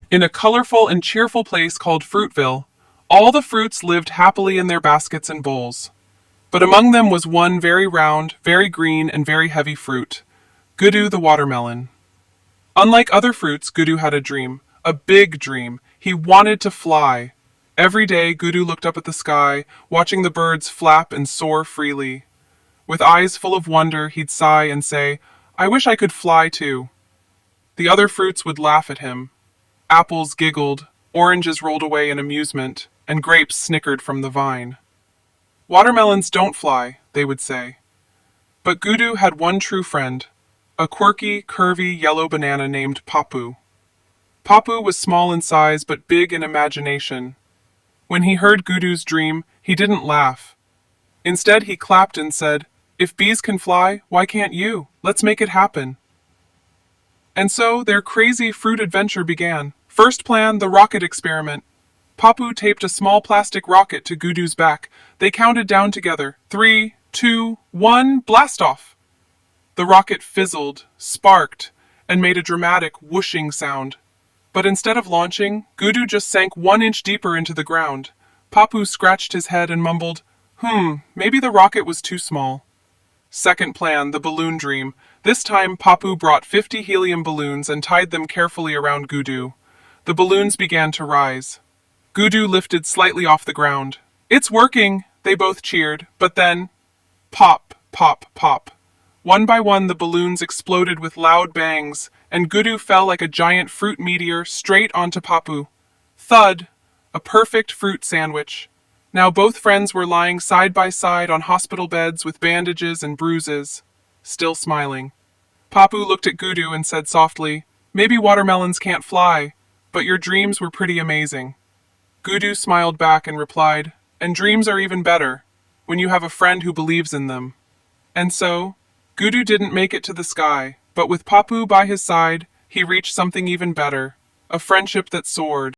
In a colorful and cheerful place called Fruitville, all the fruits lived happily in their baskets and bowls. But among them was one very round, very green, and very heavy fruit, Gudu the watermelon. Unlike other fruits, Gudu had a dream, a big dream. He wanted to fly. Every day, Gudu looked up at the sky, watching the birds flap and soar freely. With eyes full of wonder, he'd sigh and say, "I wish I could fly too." The other fruits would laugh at him. Apples giggled, oranges rolled away in amusement, and grapes snickered from the vine. "Watermelons don't fly," they would say. But Gudu had one true friend, a quirky, curvy yellow banana named Papu. Papu was small in size but big in imagination. When he heard Gudu's dream, he didn't laugh. Instead, he clapped and said, "If bees can fly, why can't you? Let's make it happen." And so their crazy fruit adventure began. First plan, the rocket experiment. Papu taped a small plastic rocket to Gudu's back. They counted down together. 3, 2, 1, blast off! The rocket fizzled, sparked, and made a dramatic whooshing sound. But instead of launching, Gudu just sank 1 inch deeper into the ground. Papu scratched his head and mumbled, maybe the rocket was too small." Second plan, the balloon dream. This time, Papu brought 50 helium balloons and tied them carefully around Gudu. The balloons began to rise. Gudu lifted slightly off the ground. "It's working!" they both cheered, but then, pop, pop, pop. One by one, the balloons exploded with loud bangs, and Gudu fell like a giant fruit meteor straight onto Papu. Thud! A perfect fruit sandwich. Now both friends were lying side by side on hospital beds with bandages and bruises, still smiling. Papu looked at Gudu and said softly, "Maybe watermelons can't fly, but your dreams were pretty amazing." Gudu smiled back and replied, "And dreams are even better, when you have a friend who believes in them." And so, Gudu didn't make it to the sky, but with Papu by his side, he reached something even better, a friendship that soared.